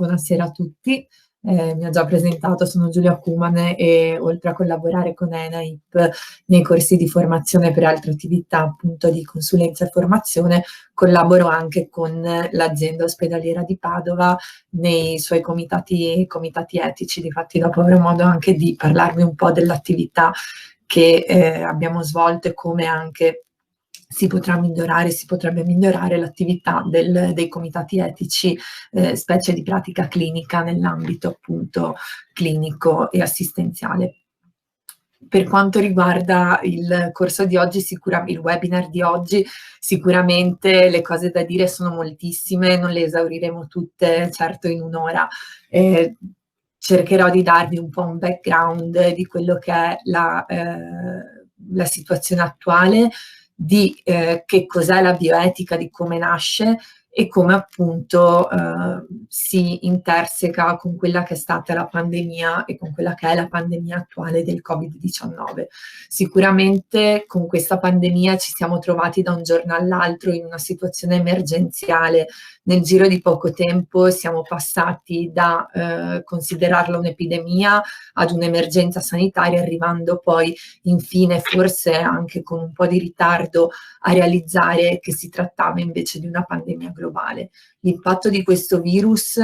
buonasera a tutti. Mi ha già presentato, sono Giulia Kuman e oltre a collaborare con ENAIP nei corsi di formazione per altre attività appunto di consulenza e formazione, collaboro anche con l'azienda ospedaliera di Padova nei suoi comitati etici. Difatti dopo avrò modo anche di parlarvi un po' dell'attività che abbiamo svolto e come anche si potrebbe migliorare l'attività dei comitati etici, specie di pratica clinica nell'ambito appunto clinico e assistenziale. Per quanto riguarda il corso di oggi, il webinar di oggi, sicuramente le cose da dire sono moltissime, non le esauriremo tutte certo in un'ora. Cercherò di darvi un po' un background di quello che è la situazione attuale, di che cos'è la bioetica, di come nasce e come appunto si interseca con quella che è stata la pandemia e con quella che è la pandemia attuale del Covid-19. Sicuramente con questa pandemia ci siamo trovati da un giorno all'altro in una situazione emergenziale. Nel giro di poco tempo siamo passati da considerarla un'epidemia ad un'emergenza sanitaria, arrivando poi infine, forse anche con un po' di ritardo, a realizzare che si trattava invece di una pandemia globale. L'impatto di questo virus,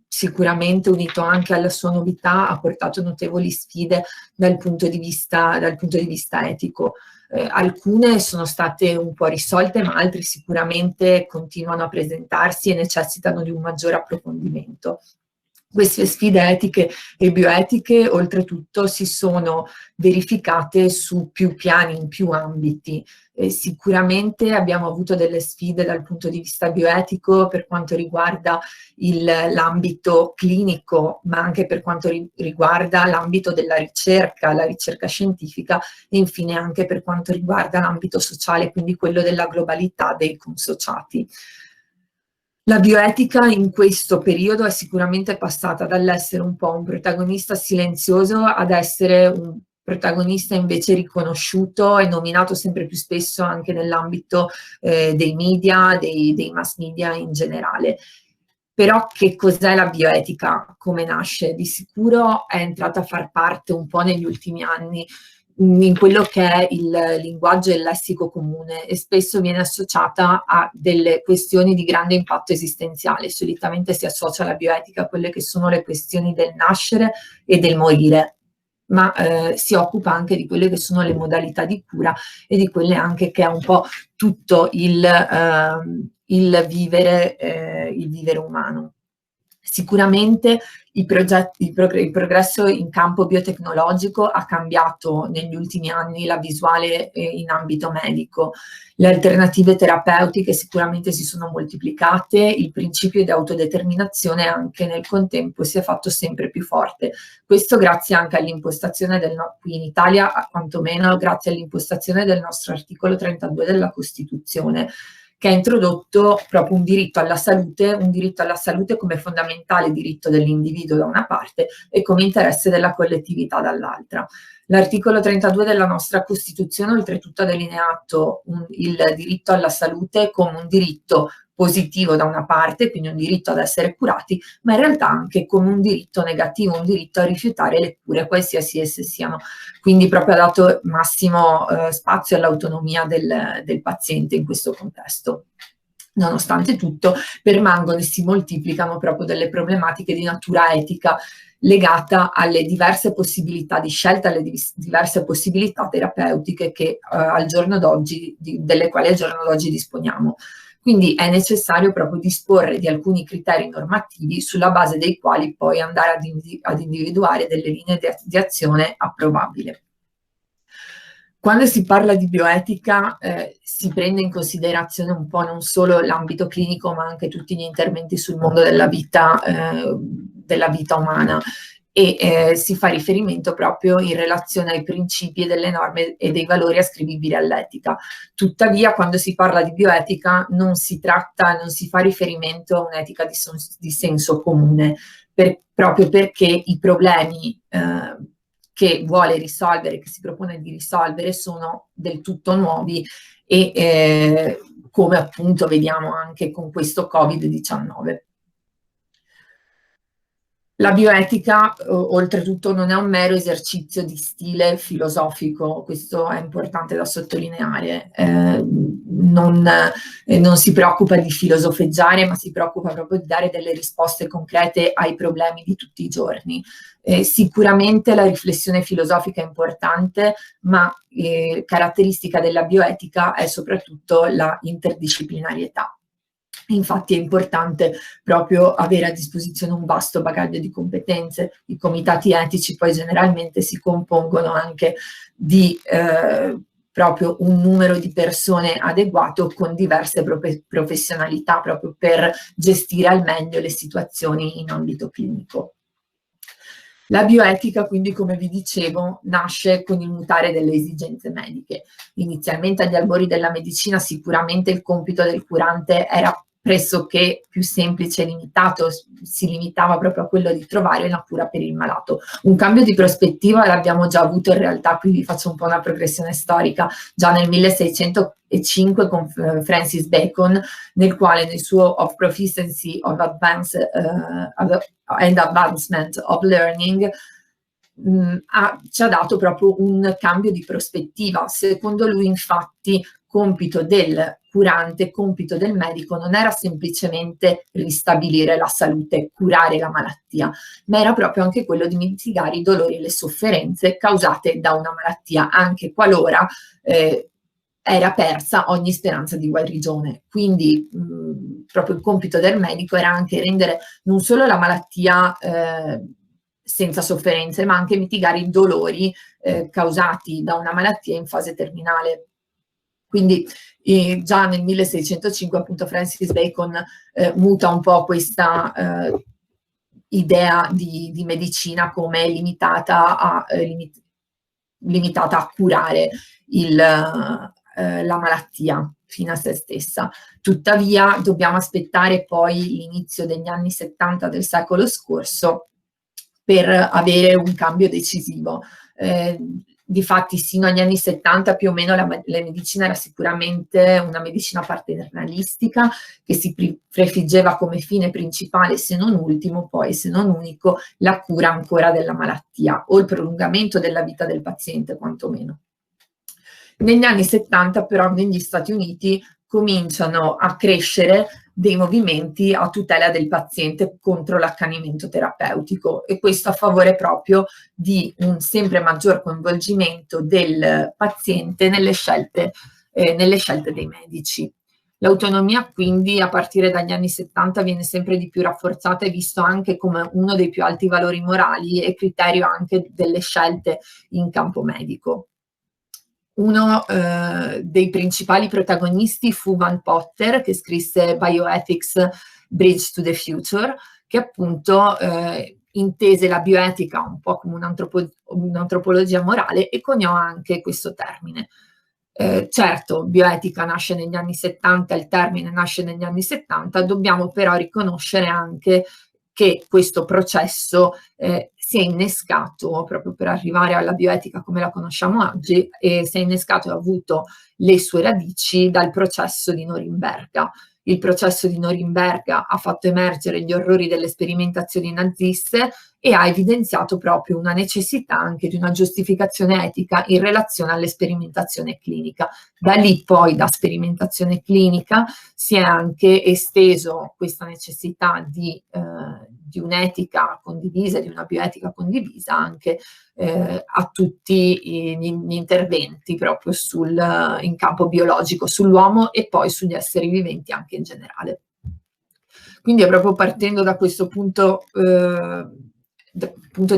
sicuramente unito anche alla sua novità, ha portato notevoli sfide dal punto di vista etico. Alcune sono state un po' risolte, ma altre sicuramente continuano a presentarsi e necessitano di un maggiore approfondimento. Queste sfide etiche e bioetiche, oltretutto, si sono verificate su più piani, in più ambiti. Sicuramente abbiamo avuto delle sfide dal punto di vista bioetico per quanto riguarda l'ambito clinico, ma anche per quanto riguarda l'ambito della ricerca, la ricerca scientifica e infine anche per quanto riguarda l'ambito sociale, quindi quello della globalità dei consociati. La bioetica in questo periodo è sicuramente passata dall'essere un po' un protagonista silenzioso ad essere un protagonista invece riconosciuto e nominato sempre più spesso anche nell'ambito dei media, dei mass media in generale. Però che cos'è la bioetica? Come nasce? Di sicuro è entrata a far parte un po' negli ultimi anni in quello che è il linguaggio e il lessico comune e spesso viene associata a delle questioni di grande impatto esistenziale. Solitamente si associa la bioetica a quelle che sono le questioni del nascere e del morire, ma si occupa anche di quelle che sono le modalità di cura e di quelle anche che è un po' tutto il vivere umano. Sicuramente il progresso in campo biotecnologico ha cambiato negli ultimi anni la visuale in ambito medico. Le alternative terapeutiche sicuramente si sono moltiplicate, il principio di autodeterminazione anche nel contempo si è fatto sempre più forte. Questo grazie anche all'impostazione qui in Italia, quantomeno grazie all'impostazione del nostro articolo 32 della Costituzione, che ha introdotto proprio un diritto alla salute come fondamentale diritto dell'individuo da una parte e come interesse della collettività dall'altra. L'articolo 32 della nostra Costituzione oltretutto ha delineato il diritto alla salute come un diritto positivo da una parte, quindi un diritto ad essere curati, ma in realtà anche come un diritto negativo, un diritto a rifiutare le cure, qualsiasi esse siano. Quindi proprio ha dato massimo spazio all'autonomia del paziente in questo contesto. Nonostante tutto, permangono e si moltiplicano proprio delle problematiche di natura etica legata alle diverse possibilità di scelta, alle diverse possibilità terapeutiche che al giorno d'oggi, delle quali al giorno d'oggi disponiamo. Quindi è necessario proprio disporre di alcuni criteri normativi sulla base dei quali poi andare ad individuare delle linee di azione approvabili. Quando si parla di bioetica si prende in considerazione un po' non solo l'ambito clinico ma anche tutti gli interventi sul mondo della vita umana e si fa riferimento proprio in relazione ai principi e delle norme e dei valori ascrivibili all'etica. Tuttavia quando si parla di bioetica non si fa riferimento a un'etica di senso comune, proprio perché i problemi che vuole risolvere, che si propone di risolvere, sono del tutto nuovi e come appunto vediamo anche con questo Covid-19. La bioetica, oltretutto, non è un mero esercizio di stile filosofico, questo è importante da sottolineare. Non si preoccupa di filosofeggiare, ma si preoccupa proprio di dare delle risposte concrete ai problemi di tutti i giorni. Sicuramente la riflessione filosofica è importante, ma caratteristica della bioetica è soprattutto la interdisciplinarietà. Infatti è importante proprio avere a disposizione un vasto bagaglio di competenze. I comitati etici poi generalmente si compongono anche di proprio un numero di persone adeguato con diverse professionalità proprio per gestire al meglio le situazioni in ambito clinico. La bioetica, quindi, come vi dicevo, nasce con il mutare delle esigenze mediche. Inizialmente agli albori della medicina sicuramente il compito del curante era pressoché più semplice e limitato, si limitava proprio a quello di trovare una cura per il malato. Un cambio di prospettiva l'abbiamo già avuto in realtà, qui vi faccio un po' una progressione storica, già nel 1605 con Francis Bacon, nel quale nel suo Of Proficiency of Advance and Advancement of Learning ci ha dato proprio un cambio di prospettiva. Secondo lui, infatti, compito del curante, compito del medico non era semplicemente ristabilire la salute, curare la malattia, ma era proprio anche quello di mitigare i dolori e le sofferenze causate da una malattia, anche qualora era persa ogni speranza di guarigione. Quindi proprio il compito del medico era anche rendere non solo la malattia senza sofferenze, ma anche mitigare i dolori causati da una malattia in fase terminale. Quindi già nel 1605 appunto Francis Bacon muta un po' questa idea di medicina come limitata a curare la malattia fino a se stessa. Tuttavia dobbiamo aspettare poi l'inizio degli anni 70 del secolo scorso per avere un cambio decisivo. Difatti sino agli anni 70 più o meno la medicina era sicuramente una medicina paternalistica che si prefiggeva come fine principale, se non ultimo, poi se non unico, la cura ancora della malattia o il prolungamento della vita del paziente quantomeno. Negli anni 70 però negli Stati Uniti cominciano a crescere dei movimenti a tutela del paziente contro l'accanimento terapeutico, e questo a favore proprio di un sempre maggior coinvolgimento del paziente nelle scelte dei medici. L'autonomia quindi a partire dagli anni 70 viene sempre di più rafforzata e visto anche come uno dei più alti valori morali e criterio anche delle scelte in campo medico. Uno dei principali protagonisti fu Van Potter, che scrisse Bioethics Bridge to the Future, che appunto intese la bioetica un po' come un'antropologia morale e coniò anche questo termine. Certo, bioetica nasce negli anni 70, il termine nasce negli anni 70, dobbiamo però riconoscere anche che questo processo si è innescato proprio per arrivare alla bioetica come la conosciamo oggi, e si è innescato e ha avuto le sue radici dal processo di Norimberga. Il processo di Norimberga ha fatto emergere gli orrori delle sperimentazioni naziste e ha evidenziato proprio una necessità anche di una giustificazione etica in relazione alla sperimentazione clinica. Da lì poi, da sperimentazione clinica, si è anche esteso questa necessità di un'etica condivisa, di una bioetica condivisa anche a tutti gli interventi proprio in campo biologico, sull'uomo e poi sugli esseri viventi anche in generale. Quindi è proprio partendo da questo punto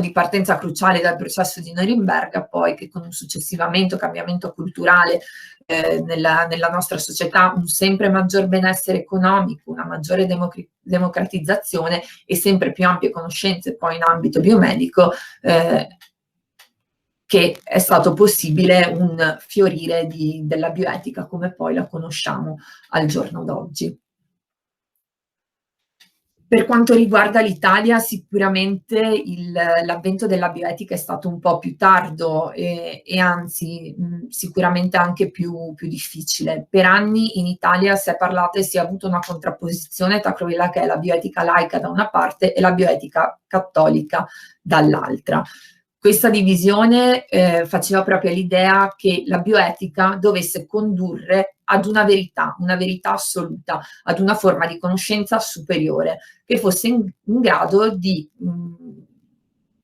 di partenza cruciale dal processo di Norimberga, poi che con un successivamente cambiamento culturale nella nostra società, un sempre maggior benessere economico, una maggiore democratizzazione e sempre più ampie conoscenze poi in ambito biomedico, che è stato possibile un fiorire della bioetica come poi la conosciamo al giorno d'oggi. Per quanto riguarda l'Italia, sicuramente l'avvento della bioetica è stato un po' più tardo e anzi sicuramente anche più difficile. Per anni in Italia si è parlato e si è avuto una contrapposizione tra quella che è la bioetica laica da una parte e la bioetica cattolica dall'altra. Questa divisione faceva proprio l'idea che la bioetica dovesse condurre ad una verità assoluta, ad una forma di conoscenza superiore, che fosse in grado di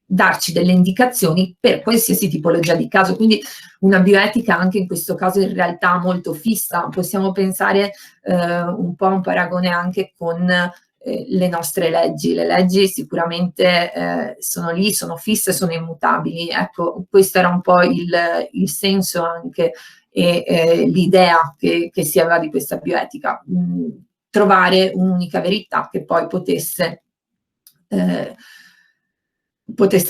darci delle indicazioni per qualsiasi tipologia di caso. Quindi una bioetica anche in questo caso in realtà molto fissa. Possiamo pensare un po' a un paragone anche con le nostre leggi. Le leggi sicuramente sono lì, sono fisse, sono immutabili. Ecco, questo era un po' il senso anche e l'idea che si aveva di questa bioetica. Trovare un'unica verità che poi potesse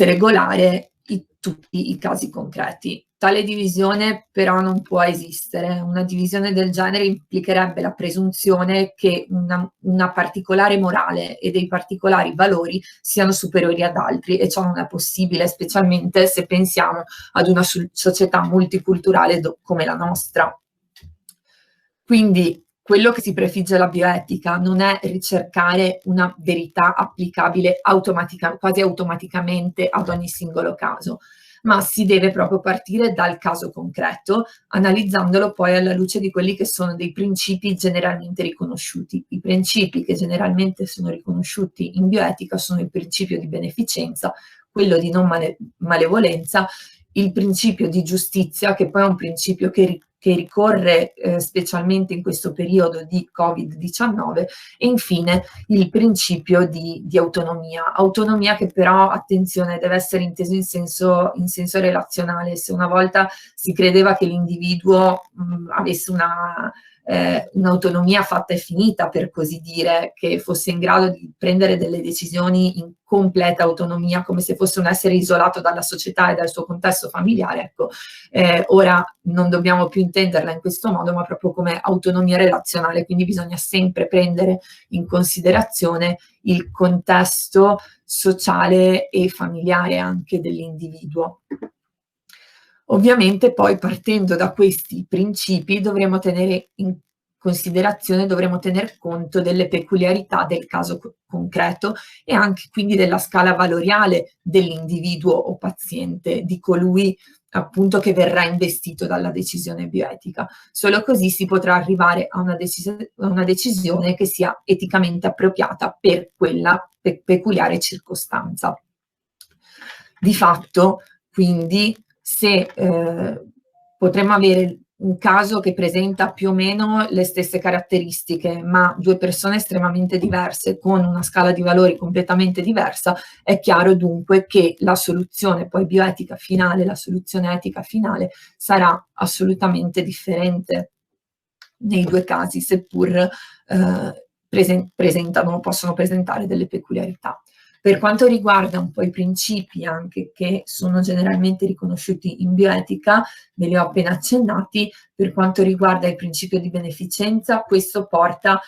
regolare tutti i casi concreti. Tale divisione però non può esistere. Una divisione del genere implicherebbe la presunzione che una particolare morale e dei particolari valori siano superiori ad altri, e ciò non è possibile, specialmente se pensiamo ad una società multiculturale come la nostra. Quindi quello che si prefigge la bioetica non è ricercare una verità applicabile quasi automaticamente ad ogni singolo caso, ma si deve proprio partire dal caso concreto, analizzandolo poi alla luce di quelli che sono dei principi generalmente riconosciuti. I principi che generalmente sono riconosciuti in bioetica sono il principio di beneficenza, quello di non malevolenza, il principio di giustizia, che poi è un principio che ricorre specialmente in questo periodo di Covid-19, e infine il principio di autonomia. Autonomia che però, attenzione, deve essere inteso in senso relazionale. Se una volta si credeva che l'individuo avesse un'autonomia fatta e finita, per così dire, che fosse in grado di prendere delle decisioni in completa autonomia, come se fosse un essere isolato dalla società e dal suo contesto familiare, ecco, ora non dobbiamo più intenderla in questo modo, ma proprio come autonomia relazionale. Quindi bisogna sempre prendere in considerazione il contesto sociale e familiare anche dell'individuo. Ovviamente poi, partendo da questi principi, dovremo tenere in considerazione, dovremo tener conto delle peculiarità del caso concreto e anche quindi della scala valoriale dell'individuo o paziente, di colui appunto che verrà investito dalla decisione bioetica. Solo così si potrà arrivare a una decisione che sia eticamente appropriata per quella peculiare circostanza. Di fatto, quindi, se potremmo avere un caso che presenta più o meno le stesse caratteristiche, ma due persone estremamente diverse con una scala di valori completamente diversa, è chiaro dunque che la soluzione poi bioetica finale, la soluzione etica finale, sarà assolutamente differente nei due casi, seppur possono presentare delle peculiarità. Per quanto riguarda un po' i principi anche che sono generalmente riconosciuti in bioetica, ve li ho appena accennati. Per quanto riguarda il principio di beneficenza, questo porta,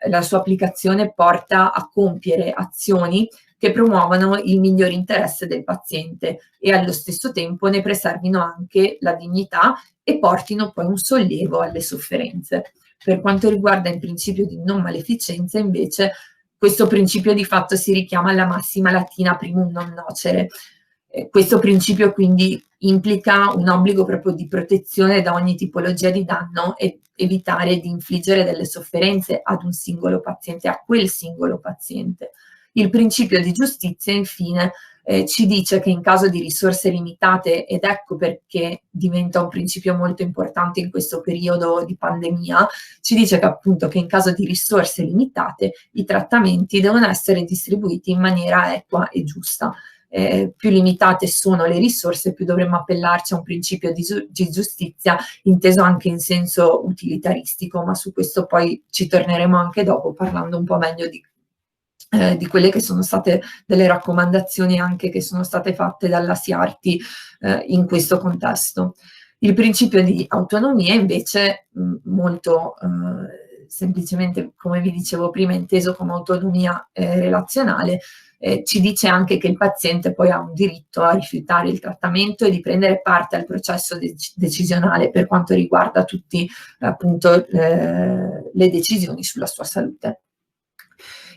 la sua applicazione porta a compiere azioni che promuovano il miglior interesse del paziente e allo stesso tempo ne preservino anche la dignità e portino poi un sollievo alle sofferenze. Per quanto riguarda il principio di non maleficenza, invece, questo principio di fatto si richiama alla massima latina primum non nocere. Questo principio quindi implica un obbligo proprio di protezione da ogni tipologia di danno e evitare di infliggere delle sofferenze ad un singolo paziente, a quel singolo paziente. Il principio di giustizia, infine, ci dice che in caso di risorse limitate, ed ecco perché diventa un principio molto importante in questo periodo di pandemia, ci dice che appunto che in caso di risorse limitate i trattamenti devono essere distribuiti in maniera equa e giusta. Più limitate sono le risorse, più dovremmo appellarci a un principio di giustizia, inteso anche in senso utilitaristico, ma su questo poi ci torneremo anche dopo, parlando un po' meglio di quelle che sono state delle raccomandazioni anche che sono state fatte dalla SIARTI in questo contesto. Il principio di autonomia invece molto semplicemente, come vi dicevo prima, inteso come autonomia relazionale, ci dice anche che il paziente poi ha un diritto a rifiutare il trattamento e di prendere parte al processo decisionale per quanto riguarda tutti appunto le decisioni sulla sua salute.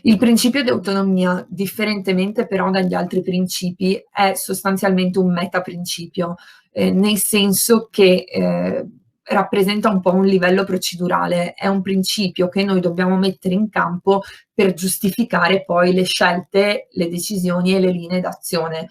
Il principio di autonomia, differentemente però dagli altri principi, è sostanzialmente un metaprincipio, nel senso che rappresenta un po' un livello procedurale, è un principio che noi dobbiamo mettere in campo per giustificare poi le scelte, le decisioni e le linee d'azione,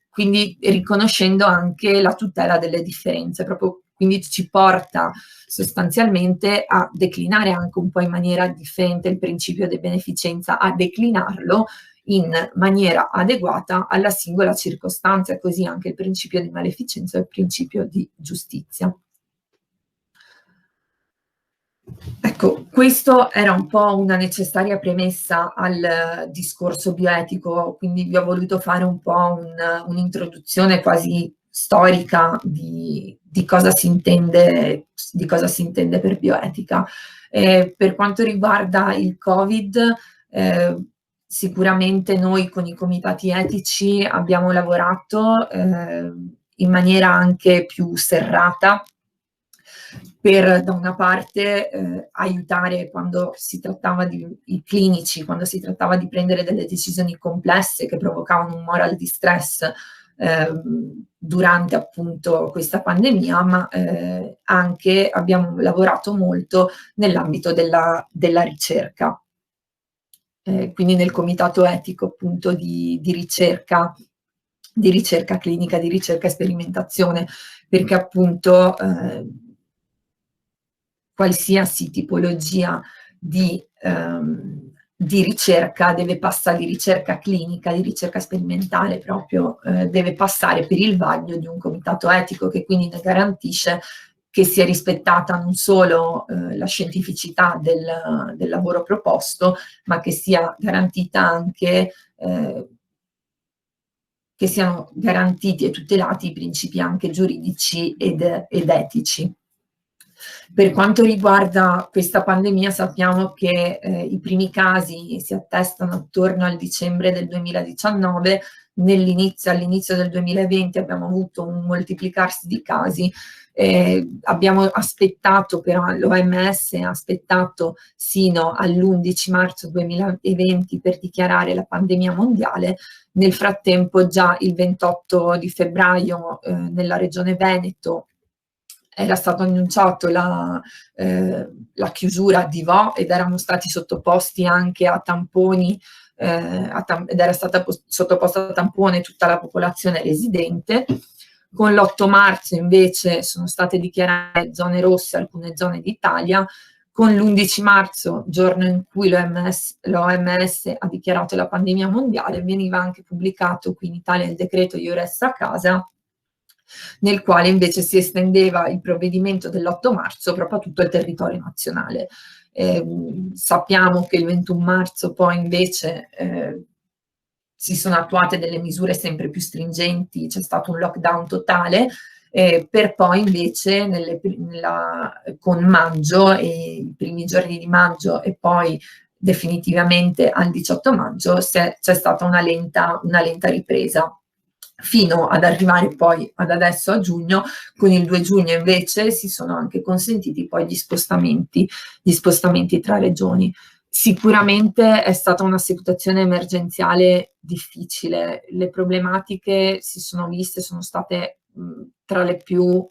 quindi riconoscendo anche la tutela delle differenze, proprio quindi ci porta sostanzialmente a declinare anche un po' in maniera differente il principio di beneficenza, a declinarlo in maniera adeguata alla singola circostanza, e così anche il principio di maleficenza e il principio di giustizia. Ecco, questo era un po' una necessaria premessa al discorso bioetico, quindi vi ho voluto fare un po' un'introduzione quasi storica di cosa si intende per bioetica. Per quanto riguarda il Covid, sicuramente noi con i comitati etici abbiamo lavorato in maniera anche più serrata per, da una parte, aiutare quando si trattava i clinici, quando si trattava di prendere delle decisioni complesse che provocavano un moral distress durante appunto questa pandemia, ma anche abbiamo lavorato molto nell'ambito della ricerca. Quindi nel comitato etico appunto di ricerca clinica, di ricerca e sperimentazione, perché appunto qualsiasi tipologia di ricerca deve passare, di ricerca clinica, di ricerca sperimentale proprio, deve passare per il vaglio di un comitato etico che quindi ne garantisce che sia rispettata non solo la scientificità del lavoro proposto, ma che sia garantita anche che siano garantiti e tutelati i principi anche giuridici ed etici. Per quanto riguarda questa pandemia, sappiamo che i primi casi si attestano attorno al dicembre del 2019, all'inizio del 2020 abbiamo avuto un moltiplicarsi di casi, abbiamo aspettato però, l'OMS ha aspettato sino all'11 marzo 2020 per dichiarare la pandemia mondiale. Nel frattempo già il 28 di febbraio nella regione Veneto era stato annunciato la chiusura di Vo ed erano stati sottoposti anche a tamponi, ed era stata sottoposta a tampone tutta la popolazione residente. Con l'8 marzo invece sono state dichiarate zone rosse alcune zone d'Italia. Con l'11 marzo, giorno in cui l'OMS ha dichiarato la pandemia mondiale, veniva anche pubblicato qui in Italia il decreto Io Resto a Casa, nel quale invece si estendeva il provvedimento dell'8 marzo proprio a tutto il territorio nazionale. Sappiamo che il 21 marzo poi invece si sono attuate delle misure sempre più stringenti, c'è stato un lockdown totale, per poi invece con maggio e i primi giorni di maggio e poi definitivamente al 18 maggio c'è stata una lenta ripresa, fino ad arrivare poi ad adesso a giugno. Con il 2 giugno invece si sono anche consentiti poi gli spostamenti tra regioni. Sicuramente è stata una situazione emergenziale difficile, le problematiche si sono viste, sono state tra le più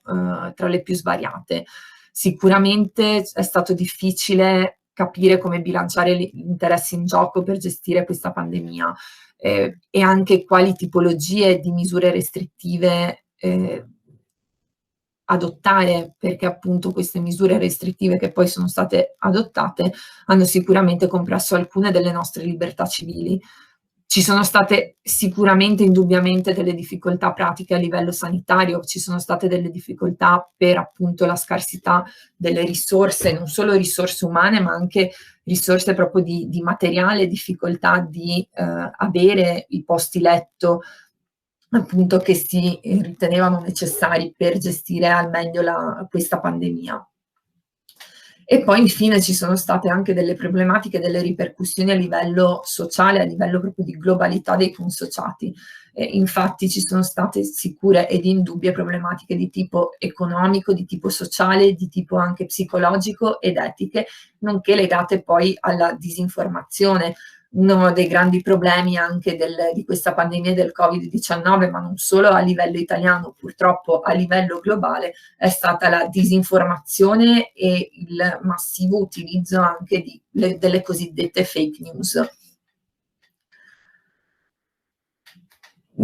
svariate. Sicuramente è stato difficile capire come bilanciare gli interessi in gioco per gestire questa pandemia, e anche quali tipologie di misure restrittive adottare, perché appunto queste misure restrittive che poi sono state adottate hanno sicuramente compresso alcune delle nostre libertà civili. Ci sono state sicuramente, indubbiamente, delle difficoltà pratiche a livello sanitario, ci sono state delle difficoltà per appunto la scarsità delle risorse, non solo risorse umane, ma anche risorse proprio di materiale, difficoltà di avere i posti letto appunto che si ritenevano necessari per gestire al meglio questa pandemia. E poi infine ci sono state anche delle problematiche, delle ripercussioni a livello sociale, a livello proprio di globalità dei consociati. Infatti ci sono state sicure ed indubbie problematiche di tipo economico, di tipo sociale, di tipo anche psicologico ed etiche, nonché legate poi alla disinformazione. Uno dei grandi problemi anche di questa pandemia del Covid-19, ma non solo a livello italiano, purtroppo a livello globale, è stata la disinformazione e il massivo utilizzo anche delle cosiddette fake news.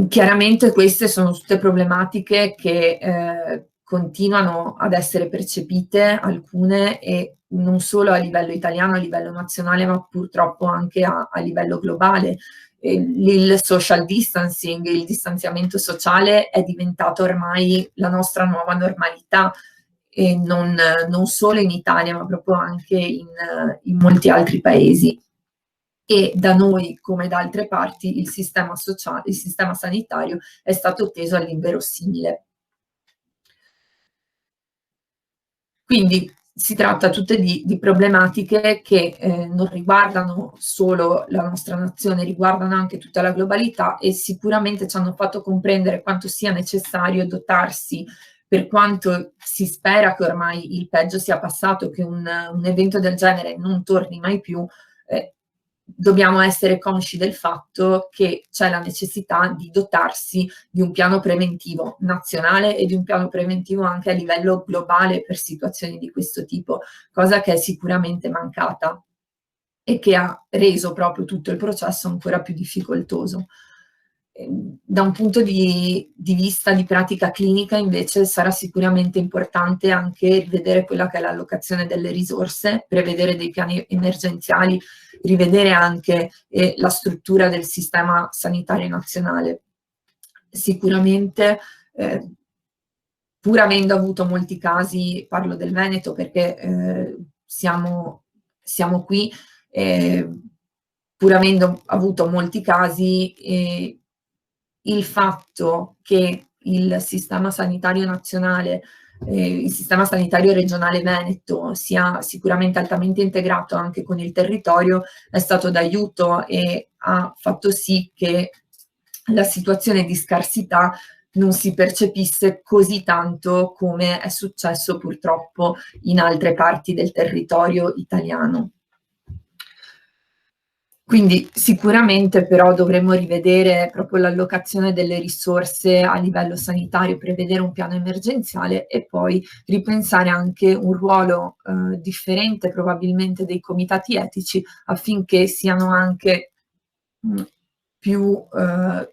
Chiaramente queste sono tutte problematiche che continuano ad essere percepite, alcune, e non solo a livello italiano, a livello nazionale, ma purtroppo anche a livello globale. Il social distancing, il distanziamento sociale è diventato ormai la nostra nuova normalità, e non solo in Italia, ma proprio anche in molti altri paesi. E da noi, come da altre parti, il sistema sanitario è stato teso all'inverosimile. Quindi si tratta tutte di problematiche che non riguardano solo la nostra nazione, riguardano anche tutta la globalità, e sicuramente ci hanno fatto comprendere quanto sia necessario dotarsi, per quanto si spera che ormai il peggio sia passato, che un evento del genere non torni mai più. Dobbiamo essere consci del fatto che c'è la necessità di dotarsi di un piano preventivo nazionale e di un piano preventivo anche a livello globale per situazioni di questo tipo, cosa che è sicuramente mancata e che ha reso proprio tutto il processo ancora più difficoltoso. Da un punto di vista di pratica clinica, invece, sarà sicuramente importante anche rivedere quella che è l'allocazione delle risorse, prevedere dei piani emergenziali, rivedere anche la struttura del sistema sanitario nazionale. Sicuramente, pur avendo avuto molti casi, parlo del Veneto perché siamo qui, pur avendo avuto molti casi, il fatto che il sistema sanitario nazionale, il sistema sanitario regionale veneto sia sicuramente altamente integrato anche con il territorio è stato d'aiuto e ha fatto sì che la situazione di scarsità non si percepisse così tanto come è successo purtroppo in altre parti del territorio italiano. Quindi sicuramente però dovremmo rivedere proprio l'allocazione delle risorse a livello sanitario, prevedere un piano emergenziale e poi ripensare anche un ruolo differente probabilmente dei comitati etici, affinché siano anche più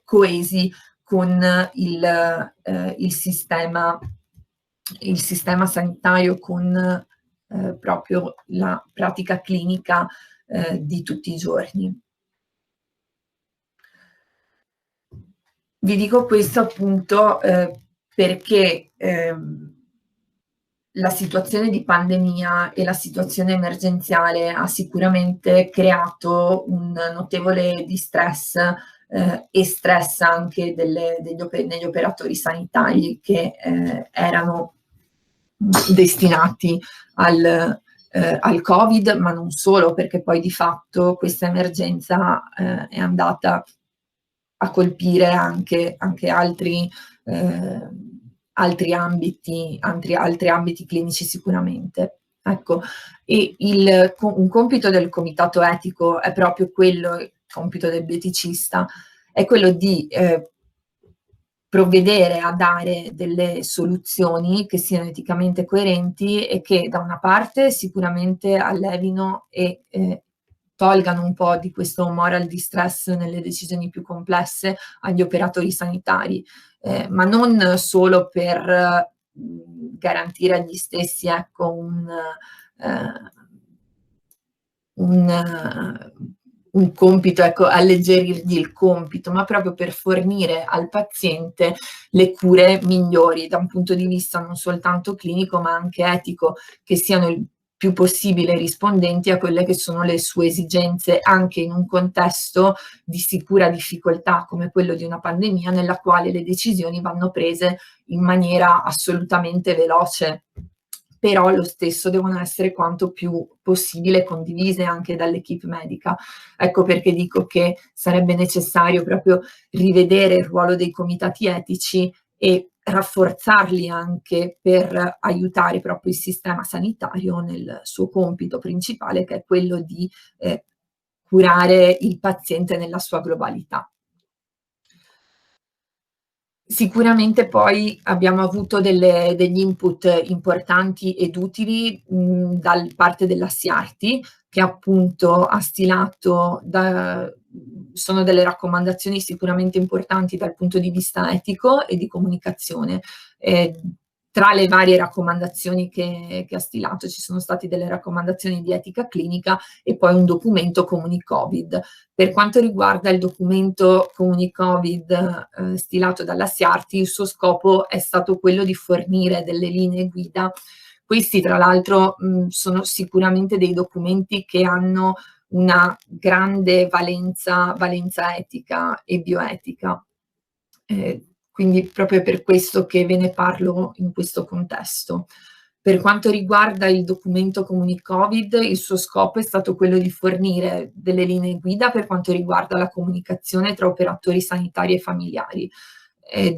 coesi con il sistema sanitario, con proprio la pratica clinica di tutti i giorni. Vi dico questo appunto perché la situazione di pandemia e la situazione emergenziale ha sicuramente creato un notevole distress e stress anche negli operatori sanitari che erano destinati al Covid, ma non solo, perché poi di fatto questa emergenza è andata a colpire anche altri ambiti clinici sicuramente. Ecco, e un compito del comitato etico è proprio quello, il compito del bioeticista, è quello di provvedere a dare delle soluzioni che siano eticamente coerenti e che da una parte sicuramente allevino e tolgano un po' di questo moral distress nelle decisioni più complesse agli operatori sanitari, ma non solo per garantire agli stessi, ecco, un compito, ecco, alleggerirgli il compito, ma proprio per fornire al paziente le cure migliori da un punto di vista non soltanto clinico, ma anche etico, che siano il più possibile rispondenti a quelle che sono le sue esigenze, anche in un contesto di sicura difficoltà come quello di una pandemia, nella quale le decisioni vanno prese in maniera assolutamente veloce, però lo stesso devono essere quanto più possibile condivise anche dall'equipe medica. Ecco perché dico che sarebbe necessario proprio rivedere il ruolo dei comitati etici e rafforzarli anche per aiutare proprio il sistema sanitario nel suo compito principale, che è quello di curare il paziente nella sua globalità. Sicuramente poi abbiamo avuto degli input importanti ed utili da parte della SIARTI, che appunto ha stilato sono delle raccomandazioni sicuramente importanti dal punto di vista etico e di comunicazione. Tra le varie raccomandazioni che ha stilato ci sono state delle raccomandazioni di etica clinica e poi un documento Comunicovid. Per quanto riguarda il documento Comunicovid stilato dalla SIARTI, il suo scopo è stato quello di fornire delle linee guida. Questi tra l'altro sono sicuramente dei documenti che hanno una grande valenza etica e bioetica. Quindi proprio per questo che ve ne parlo in questo contesto. Per quanto riguarda il documento Comunicovid, il suo scopo è stato quello di fornire delle linee guida per quanto riguarda la comunicazione tra operatori sanitari e familiari.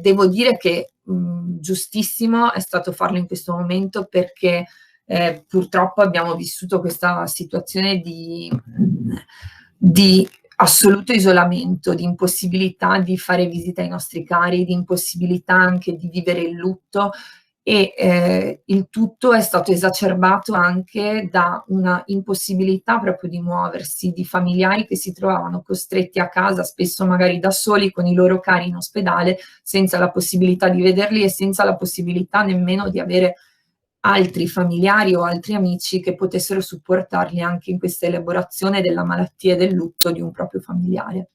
Devo dire che giustissimo è stato farlo in questo momento perché purtroppo abbiamo vissuto questa situazione di assoluto isolamento, di impossibilità di fare visita ai nostri cari, di impossibilità anche di vivere il lutto e il tutto è stato esacerbato anche da una impossibilità proprio di muoversi, di familiari che si trovavano costretti a casa, spesso magari da soli con i loro cari in ospedale, senza la possibilità di vederli e senza la possibilità nemmeno di avere altri familiari o altri amici che potessero supportarli anche in questa elaborazione della malattia e del lutto di un proprio familiare.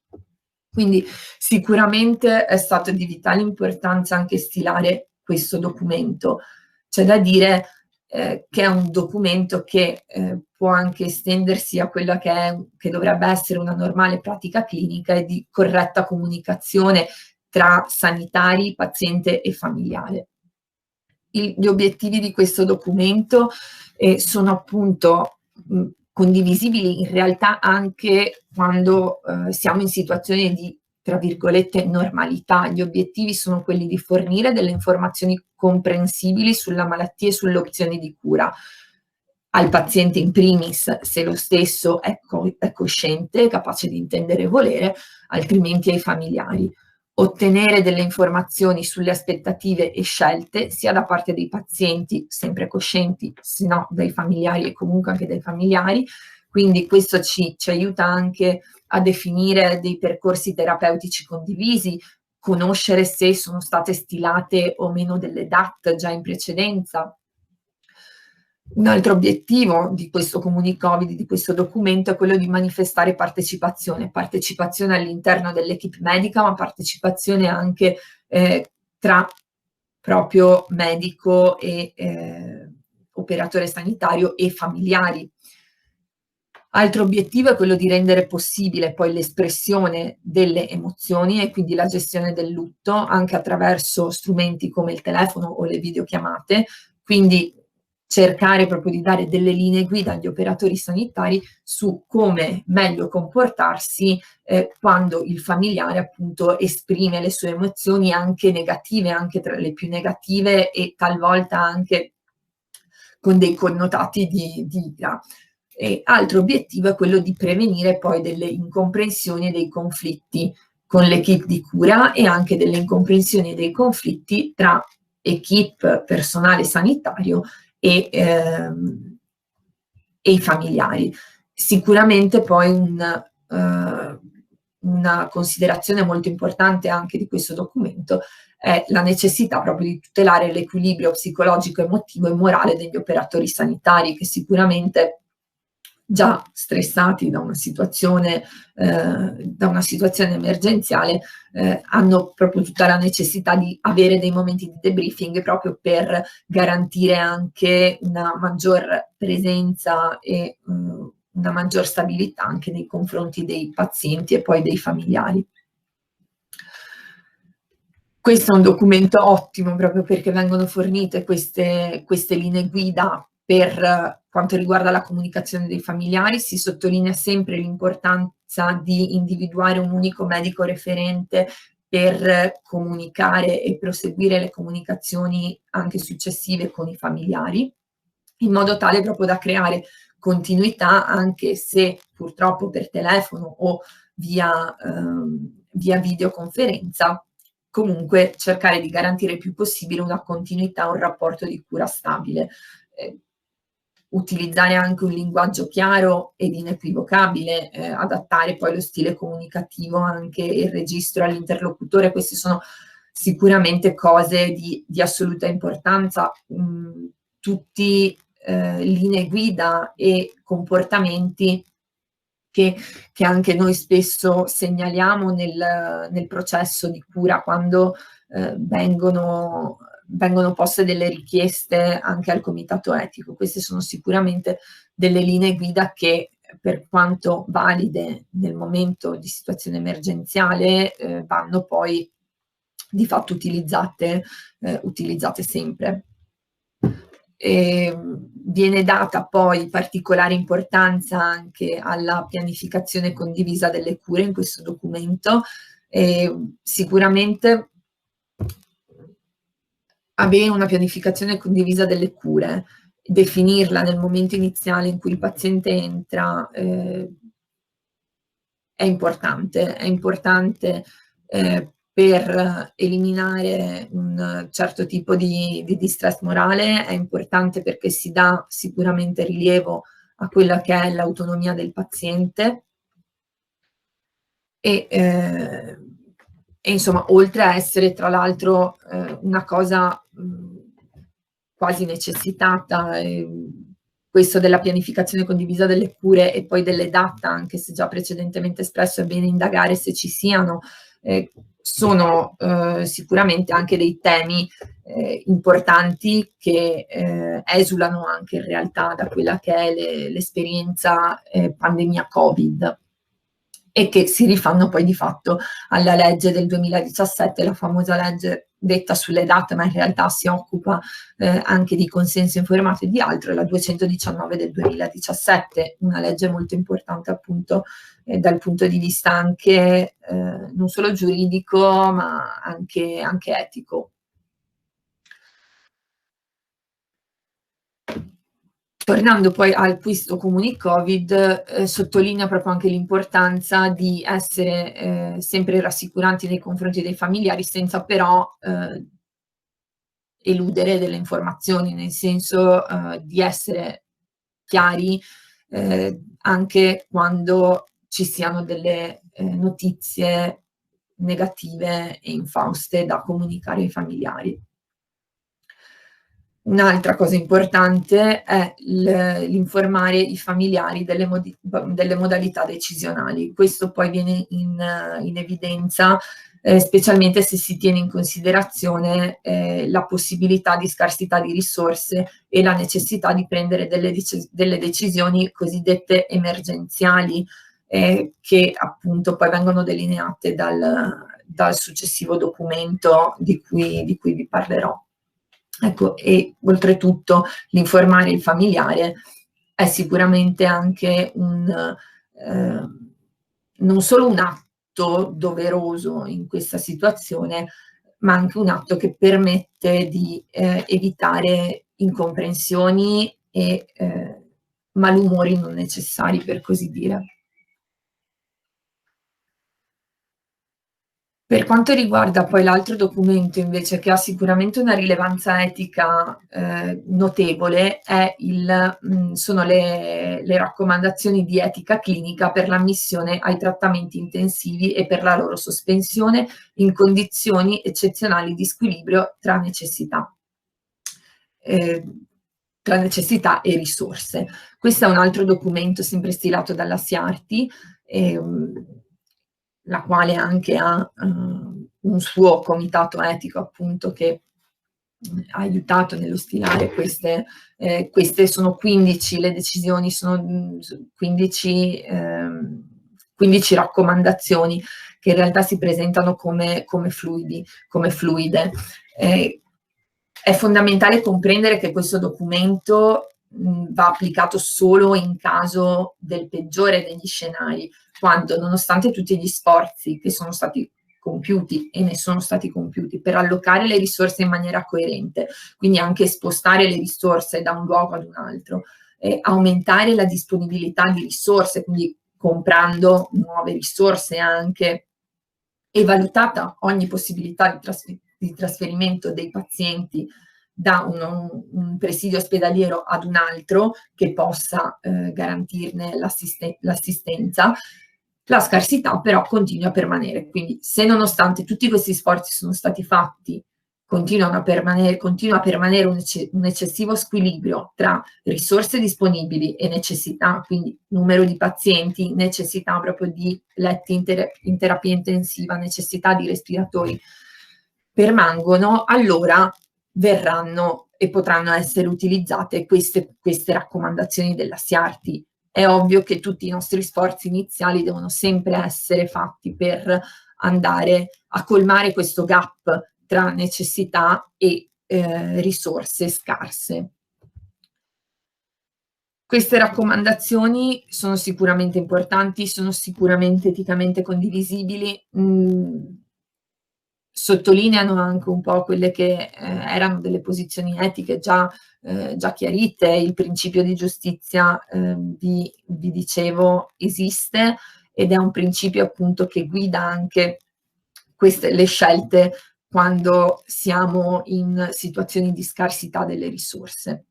Quindi sicuramente è stato di vitale importanza anche stilare questo documento. C'è da dire che è un documento che può anche estendersi a quella che dovrebbe essere una normale pratica clinica e di corretta comunicazione tra sanitari, paziente e familiare. Gli obiettivi di questo documento sono appunto condivisibili in realtà anche quando siamo in situazioni di, tra virgolette, normalità. Gli obiettivi sono quelli di fornire delle informazioni comprensibili sulla malattia e sulle opzioni di cura al paziente in primis, se lo stesso è cosciente, capace di intendere e volere, altrimenti ai familiari. Ottenere delle informazioni sulle aspettative e scelte sia da parte dei pazienti, sempre coscienti, se no dai familiari e comunque anche dai familiari. Quindi questo ci aiuta anche a definire dei percorsi terapeutici condivisi, conoscere se sono state stilate o meno delle DAT già in precedenza. Un altro obiettivo di questo Comunicovid, di questo documento, è quello di manifestare partecipazione all'interno dell'equipe medica, ma partecipazione anche tra proprio medico e operatore sanitario e familiari. Altro obiettivo è quello di rendere possibile poi l'espressione delle emozioni e quindi la gestione del lutto anche attraverso strumenti come il telefono o le videochiamate, quindi cercare proprio di dare delle linee guida agli operatori sanitari su come meglio comportarsi quando il familiare appunto esprime le sue emozioni anche negative, anche tra le più negative e talvolta anche con dei connotati di ira. Altro obiettivo è quello di prevenire poi delle incomprensioni e dei conflitti con l'equipe di cura e anche delle incomprensioni e dei conflitti tra equipe, personale sanitario e i familiari. Sicuramente poi una considerazione molto importante anche di questo documento è la necessità proprio di tutelare l'equilibrio psicologico, emotivo e morale degli operatori sanitari che sicuramente già stressati da una situazione emergenziale hanno proprio tutta la necessità di avere dei momenti di debriefing proprio per garantire anche una maggior presenza e una maggior stabilità anche nei confronti dei pazienti e poi dei familiari. Questo è un documento ottimo proprio perché vengono fornite queste linee guida per quanto riguarda la comunicazione dei familiari. Si sottolinea sempre l'importanza di individuare un unico medico referente per comunicare e proseguire le comunicazioni anche successive con i familiari, in modo tale proprio da creare continuità, anche se purtroppo per telefono o via videoconferenza, comunque cercare di garantire il più possibile una continuità, un rapporto di cura stabile. Utilizzare anche un linguaggio chiaro ed inequivocabile, adattare poi lo stile comunicativo, anche il registro all'interlocutore. Queste sono sicuramente cose di assoluta importanza, tutti linee guida e comportamenti che anche noi spesso segnaliamo nel processo di cura quando vengono poste delle richieste anche al comitato etico. Queste sono sicuramente delle linee guida che, per quanto valide nel momento di situazione emergenziale, vanno poi di fatto utilizzate sempre. Viene data poi particolare importanza anche alla pianificazione condivisa delle cure in questo documento. Sicuramente avere una pianificazione condivisa delle cure, definirla nel momento iniziale in cui il paziente entra, è importante per eliminare un certo tipo di distress morale, è importante perché si dà sicuramente rilievo a quella che è l'autonomia del paziente e insomma, oltre a essere tra l'altro una cosa quasi necessitata, questo della pianificazione condivisa delle cure e poi delle DAT, anche se già precedentemente espresso, è bene indagare se ci siano, sono sicuramente anche dei temi importanti che esulano anche in realtà da quella che è l'esperienza pandemia Covid, e che si rifanno poi di fatto alla legge del 2017, la famosa legge detta sulle DAT, ma in realtà si occupa anche di consenso informato e di altro, la 219 del 2017, una legge molto importante appunto dal punto di vista anche non solo giuridico ma anche etico. Tornando poi al questo Comuni Covid, sottolinea proprio anche l'importanza di essere sempre rassicuranti nei confronti dei familiari, senza però eludere delle informazioni, nel senso di essere chiari anche quando ci siano delle notizie negative e infauste da comunicare ai familiari. Un'altra cosa importante è l'informare i familiari delle modalità decisionali. Questo poi viene in evidenza specialmente se si tiene in considerazione la possibilità di scarsità di risorse e la necessità di prendere delle decisioni cosiddette emergenziali, che appunto poi vengono delineate dal successivo documento di cui vi parlerò. Ecco, e oltretutto l'informare il familiare è sicuramente anche non solo un atto doveroso in questa situazione, ma anche un atto che permette di evitare incomprensioni e malumori non necessari, per così dire. Per quanto riguarda poi l'altro documento invece che ha sicuramente una rilevanza etica notevole sono le raccomandazioni di etica clinica per l'ammissione ai trattamenti intensivi e per la loro sospensione in condizioni eccezionali di squilibrio tra necessità e risorse. Questo è un altro documento sempre stilato dalla Siarti, la quale anche ha un suo comitato etico appunto che ha aiutato nello stilare queste sono 15, le decisioni sono 15 15 raccomandazioni che in realtà si presentano come fluide. È fondamentale comprendere che questo documento va applicato solo in caso del peggiore degli scenari, quando nonostante tutti gli sforzi che sono stati compiuti e ne sono stati compiuti per allocare le risorse in maniera coerente, quindi anche spostare le risorse da un luogo ad un altro, aumentare la disponibilità di risorse, quindi comprando nuove risorse anche, e valutata ogni possibilità di trasferimento dei pazienti da un presidio ospedaliero ad un altro che possa garantirne l'assistenza, la scarsità però continua a permanere. Quindi se nonostante tutti questi sforzi sono stati fatti, continua a permanere un eccessivo squilibrio tra risorse disponibili e necessità, quindi numero di pazienti, necessità proprio di letti in terapia intensiva, necessità di respiratori, permangono, allora verranno e potranno essere utilizzate queste raccomandazioni della SIARTI. È ovvio che tutti i nostri sforzi iniziali devono sempre essere fatti per andare a colmare questo gap tra necessità e risorse scarse. Queste raccomandazioni sono sicuramente importanti, sono sicuramente eticamente condivisibili, sottolineano anche un po' quelle che erano delle posizioni etiche già chiarite. Il principio di giustizia, vi dicevo, esiste, ed è un principio appunto che guida anche le scelte quando siamo in situazioni di scarsità delle risorse.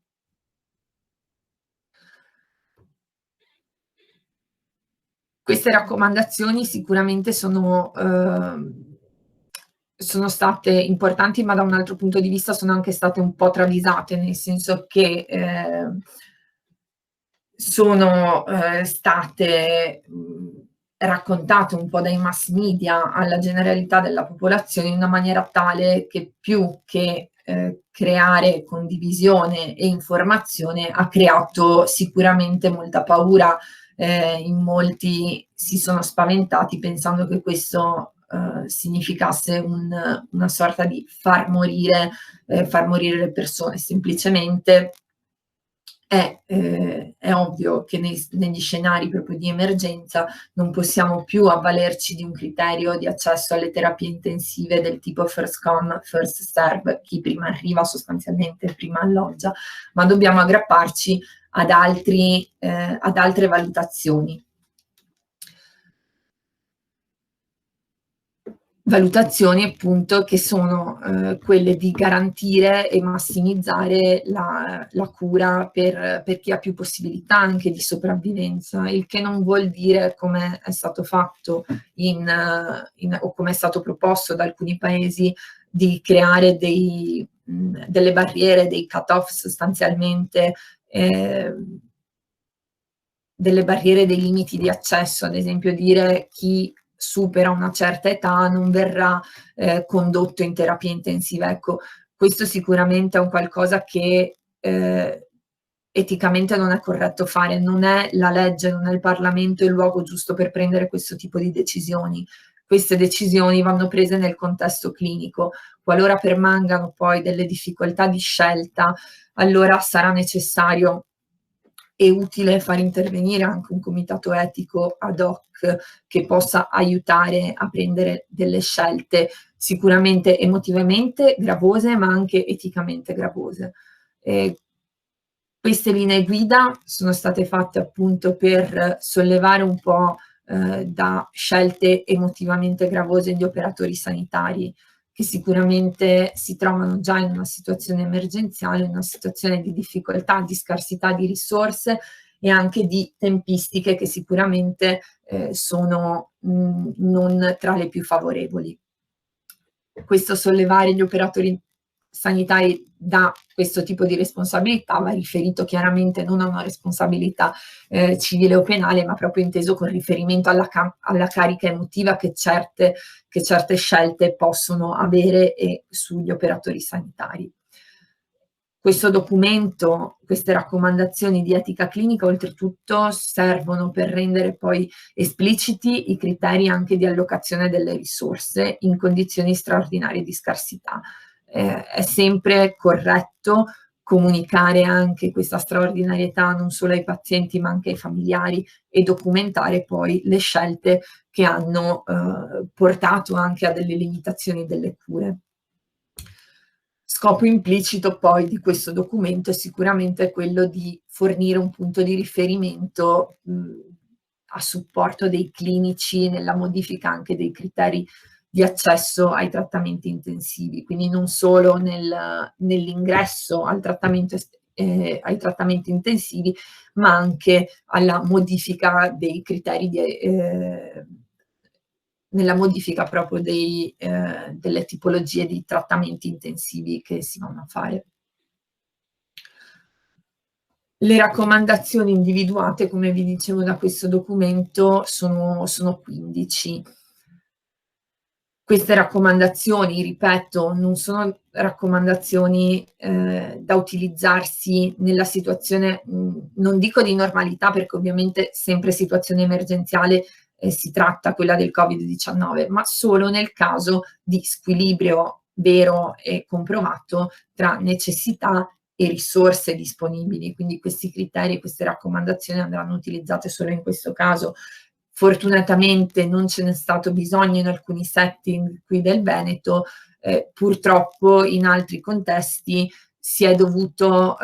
Queste raccomandazioni sicuramente sono state importanti, ma da un altro punto di vista sono anche state un po' travisate, nel senso che sono state raccontate un po' dai mass media alla generalità della popolazione in una maniera tale che, più che creare condivisione e informazione, ha creato sicuramente molta paura. In molti si sono spaventati pensando che questo significasse una sorta di far morire le persone. Semplicemente è ovvio che negli scenari proprio di emergenza non possiamo più avvalerci di un criterio di accesso alle terapie intensive del tipo first come, first serve, chi prima arriva sostanzialmente prima alloggia, ma dobbiamo aggrapparci ad altre valutazioni. Valutazioni appunto che sono quelle di garantire e massimizzare la cura per chi ha più possibilità anche di sopravvivenza, il che non vuol dire, come è stato fatto o come è stato proposto da alcuni paesi, di creare delle barriere, dei cut-off sostanzialmente, delle barriere, dei limiti di accesso, ad esempio dire chi supera una certa età non verrà condotto in terapia intensiva. Ecco, questo sicuramente è un qualcosa che eticamente non è corretto fare, non è la legge, non è il Parlamento il luogo giusto per prendere questo tipo di decisioni. Queste decisioni vanno prese nel contesto clinico. Qualora permangano poi delle difficoltà di scelta, allora sarà necessario e utile far intervenire anche un comitato etico ad hoc che possa aiutare a prendere delle scelte sicuramente emotivamente gravose, ma anche eticamente gravose. Queste linee guida sono state fatte appunto per sollevare un po' da scelte emotivamente gravose gli operatori sanitari, che sicuramente si trovano già in una situazione emergenziale, in una situazione di difficoltà, di scarsità di risorse e anche di tempistiche che sicuramente sono non tra le più favorevoli. Questo sollevare gli operatori sanitari da questo tipo di responsabilità va riferito chiaramente non a una responsabilità civile o penale, ma proprio inteso con riferimento alla carica emotiva che certe scelte possono avere sugli operatori sanitari. Questo documento, queste raccomandazioni di etica clinica, oltretutto servono per rendere poi espliciti i criteri anche di allocazione delle risorse in condizioni straordinarie di scarsità. È sempre corretto comunicare anche questa straordinarietà non solo ai pazienti ma anche ai familiari e documentare poi le scelte che hanno portato anche a delle limitazioni delle cure. Scopo implicito poi di questo documento è sicuramente quello di fornire un punto di riferimento a supporto dei clinici nella modifica anche dei criteri di accesso ai trattamenti intensivi, quindi non solo nell'ingresso ai trattamenti intensivi, ma anche alla modifica dei criteri nella modifica proprio delle tipologie di trattamenti intensivi che si vanno a fare. Le raccomandazioni individuate, come vi dicevo, da questo documento sono 15. Queste raccomandazioni, ripeto, non sono raccomandazioni da utilizzarsi nella situazione, non dico di normalità, perché ovviamente sempre situazione emergenziale si tratta quella del Covid-19, ma solo nel caso di squilibrio vero e comprovato tra necessità e risorse disponibili. Quindi questi criteri e queste raccomandazioni andranno utilizzate solo in questo caso. Fortunatamente non ce n'è stato bisogno in alcuni setting qui del Veneto, purtroppo in altri contesti si è dovuto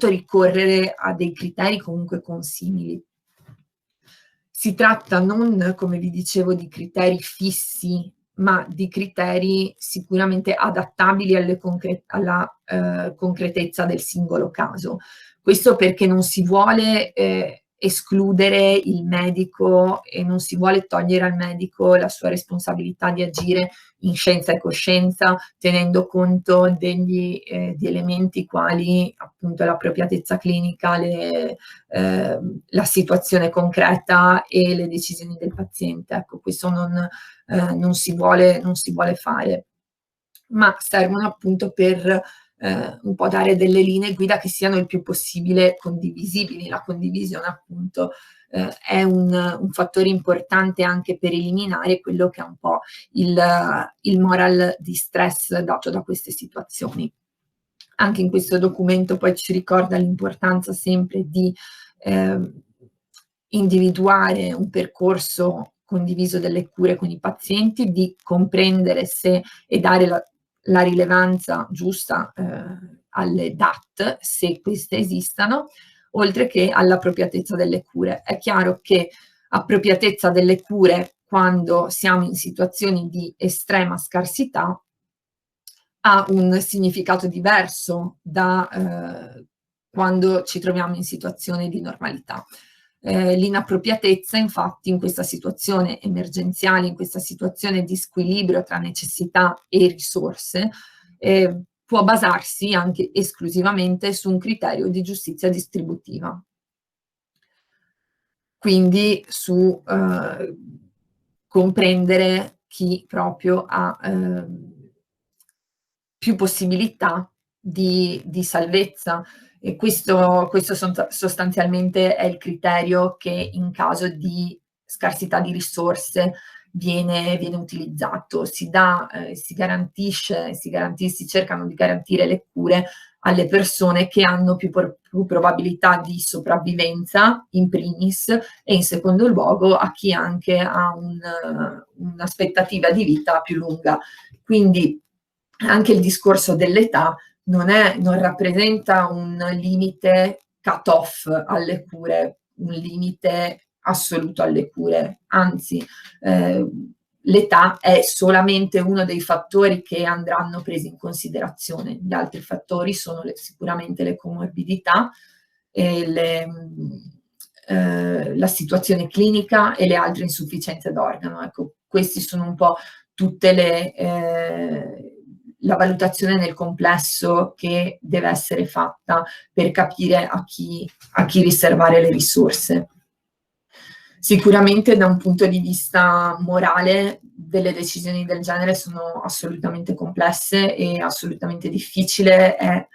ricorrere a dei criteri comunque consimili. Si tratta non, come vi dicevo, di criteri fissi, ma di criteri sicuramente adattabili alla concretezza del singolo caso. Questo perché non si vuole escludere il medico e non si vuole togliere al medico la sua responsabilità di agire in scienza e coscienza, tenendo conto di elementi quali appunto l'appropriatezza clinica, la situazione concreta e le decisioni del paziente. Ecco, questo non si vuole fare, ma servono appunto per un po' dare delle linee guida che siano il più possibile condivisibili. La condivisione appunto è un fattore importante anche per eliminare quello che è un po' il moral di stress dato da queste situazioni. Anche in questo documento poi ci ricorda l'importanza sempre di individuare un percorso condiviso delle cure con i pazienti, di comprendere se e dare la rilevanza giusta alle DAT, se queste esistano, oltre che all'appropriatezza delle cure. È chiaro che appropriatezza delle cure quando siamo in situazioni di estrema scarsità ha un significato diverso da quando ci troviamo in situazione di normalità. L'inappropriatezza, infatti, in questa situazione emergenziale, in questa situazione di squilibrio tra necessità e risorse, può basarsi anche esclusivamente su un criterio di giustizia distributiva. Quindi su comprendere chi proprio ha più possibilità di salvezza, e questo sostanzialmente è il criterio che in caso di scarsità di risorse viene utilizzato. Si cercano di garantire le cure alle persone che hanno più probabilità di sopravvivenza in primis, e in secondo luogo a chi anche ha un'aspettativa di vita più lunga. Quindi anche il discorso dell'età non rappresenta un limite cut-off alle cure, un limite assoluto alle cure, anzi l'età è solamente uno dei fattori che andranno presi in considerazione. Gli altri fattori sono sicuramente le comorbidità, la situazione clinica e le altre insufficienze d'organo. Ecco, questi sono un po' tutte la valutazione nel complesso che deve essere fatta per capire a chi riservare le risorse. Sicuramente da un punto di vista morale delle decisioni del genere sono assolutamente complesse e assolutamente difficile è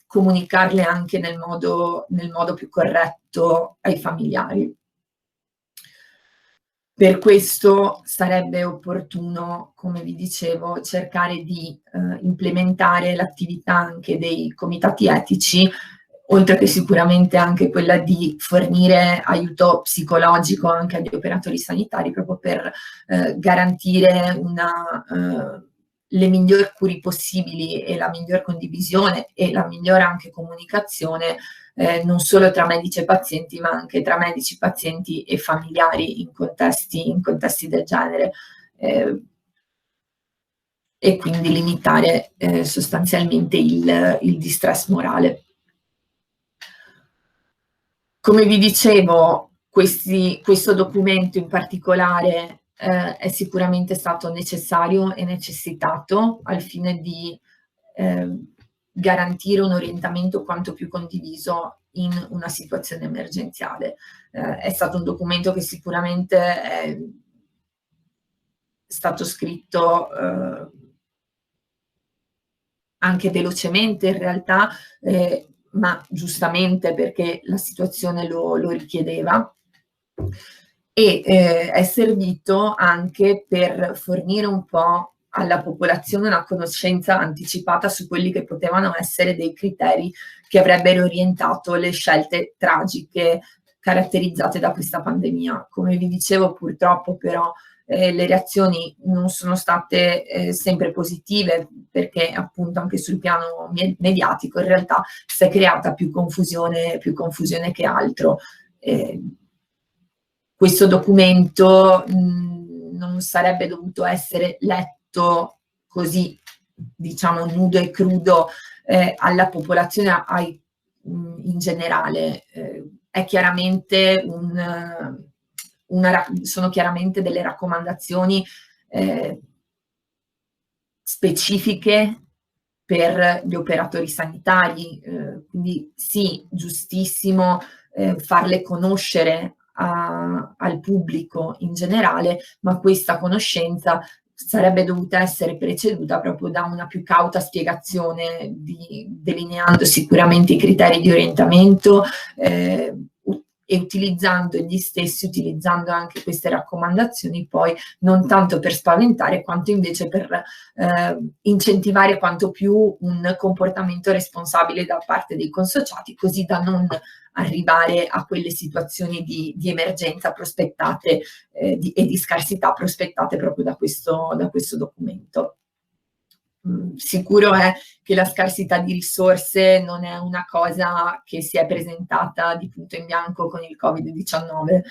comunicarle anche nel modo più corretto ai familiari. Per questo sarebbe opportuno, come vi dicevo, cercare di implementare l'attività anche dei comitati etici, oltre che sicuramente anche quella di fornire aiuto psicologico anche agli operatori sanitari, proprio per garantire le migliori cure possibili e la miglior condivisione e la migliore anche comunicazione, non solo tra medici e pazienti, ma anche tra medici, pazienti e familiari in contesti del genere. E quindi limitare sostanzialmente il distress morale. Come vi dicevo, questo documento in particolare è sicuramente stato necessario e necessitato al fine di garantire un orientamento quanto più condiviso in una situazione emergenziale. È stato un documento che sicuramente è stato scritto anche velocemente in realtà, ma giustamente perché la situazione lo richiedeva, e è servito anche per fornire un po' alla popolazione una conoscenza anticipata su quelli che potevano essere dei criteri che avrebbero orientato le scelte tragiche caratterizzate da questa pandemia. Come vi dicevo, purtroppo però le reazioni non sono state sempre positive, perché appunto anche sul piano mediatico in realtà si è creata più confusione che altro. Questo documento non sarebbe dovuto essere letto così, diciamo, nudo e crudo alla popolazione in generale. È chiaramente sono chiaramente delle raccomandazioni specifiche per gli operatori sanitari, quindi sì, giustissimo farle conoscere al pubblico in generale, ma questa conoscenza sarebbe dovuta essere preceduta proprio da una più cauta spiegazione, delineando sicuramente i criteri di orientamento e utilizzando gli stessi, utilizzando anche queste raccomandazioni poi non tanto per spaventare quanto invece per incentivare quanto più un comportamento responsabile da parte dei consociati, così da non arrivare a quelle situazioni di emergenza prospettate e di scarsità prospettate proprio da questo documento. Sicuro è che la scarsità di risorse non è una cosa che si è presentata di punto in bianco con il Covid-19.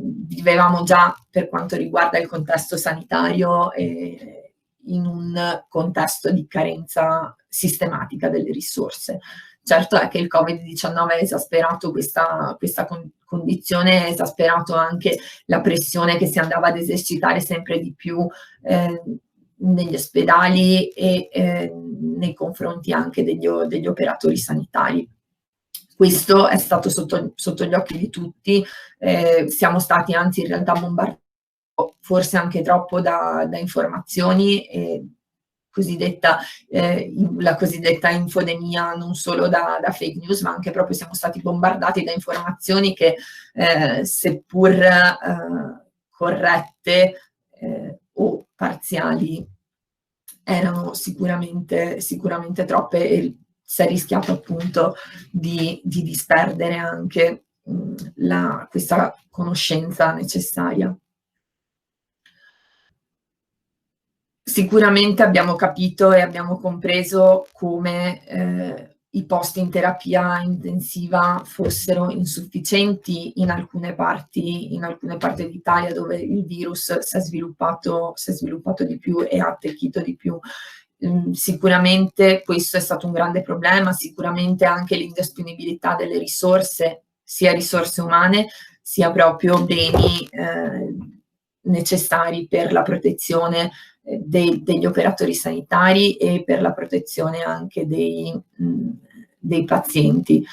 Vivevamo già, per quanto riguarda il contesto sanitario, in un contesto di carenza sistematica delle risorse. Certo è che il Covid-19 ha esasperato questa condizione, ha esasperato anche la pressione che si andava ad esercitare sempre di più negli ospedali e nei confronti anche degli operatori sanitari. Questo è stato sotto gli occhi di tutti, siamo stati anzi in realtà bombardati forse anche troppo da informazioni, la cosiddetta infodemia, non solo da fake news, ma anche proprio siamo stati bombardati da informazioni che seppur corrette o parziali erano sicuramente troppe, e si è rischiato appunto di disperdere anche questa conoscenza necessaria. Sicuramente abbiamo capito e abbiamo compreso come i posti in terapia intensiva fossero insufficienti in alcune parti d'Italia dove il virus si è sviluppato di più e ha attecchito di più. Sicuramente questo è stato un grande problema, sicuramente anche l'indisponibilità delle risorse, sia risorse umane, sia proprio beni necessari per la protezione degli operatori sanitari e per la protezione anche dei pazienti.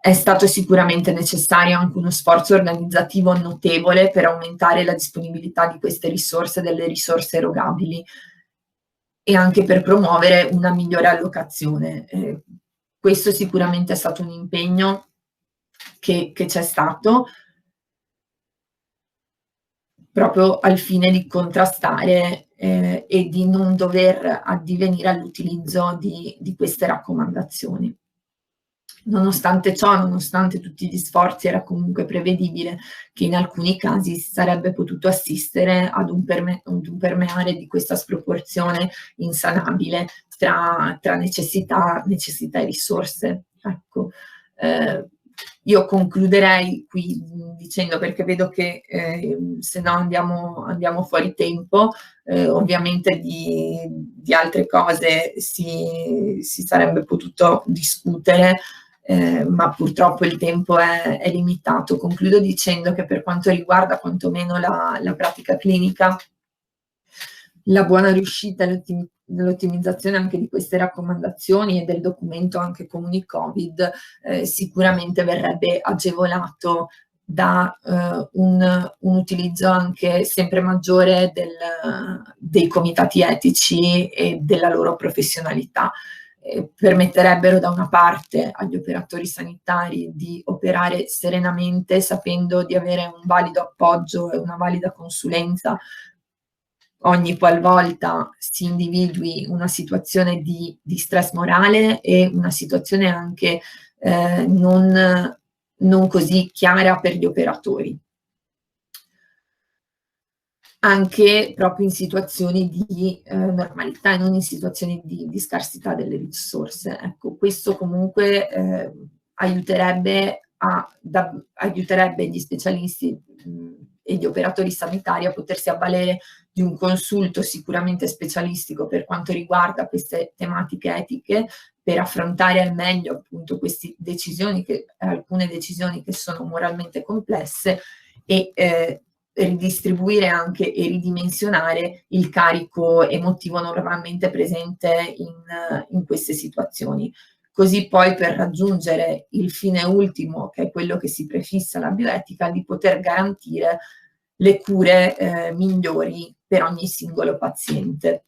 È stato sicuramente necessario anche uno sforzo organizzativo notevole per aumentare la disponibilità di queste risorse, delle risorse erogabili, e anche per promuovere una migliore allocazione. Questo sicuramente è stato un impegno che c'è stato, proprio al fine di contrastare e di non dover addivenire all'utilizzo di queste raccomandazioni. Nonostante ciò, nonostante tutti gli sforzi, era comunque prevedibile che in alcuni casi si sarebbe potuto assistere ad un permeare di questa sproporzione insanabile tra necessità e risorse. Ecco. Io concluderei qui dicendo, perché vedo che se no andiamo fuori tempo, ovviamente di altre cose si sarebbe potuto discutere, ma purtroppo il tempo è limitato. Concludo dicendo che per quanto riguarda quantomeno la pratica clinica, la buona riuscita nell'ottimizzazione anche di queste raccomandazioni e del documento anche Comuni-Covid sicuramente verrebbe agevolato da un utilizzo anche sempre maggiore dei comitati etici e della loro professionalità. Permetterebbero da una parte agli operatori sanitari di operare serenamente, sapendo di avere un valido appoggio e una valida consulenza ogni qualvolta si individui una situazione di stress morale e una situazione anche non così chiara per gli operatori. Anche proprio in situazioni di normalità e non in situazioni di scarsità delle risorse. Ecco, questo comunque aiuterebbe gli specialisti e gli operatori sanitari a potersi avvalere di un consulto sicuramente specialistico per quanto riguarda queste tematiche etiche, per affrontare al meglio appunto queste decisioni, alcune decisioni che sono moralmente complesse, e ridistribuire anche e ridimensionare il carico emotivo normalmente presente in queste situazioni. Così poi, per raggiungere il fine ultimo, che è quello che si prefissa la bioetica, di poter garantire le cure migliori per ogni singolo paziente.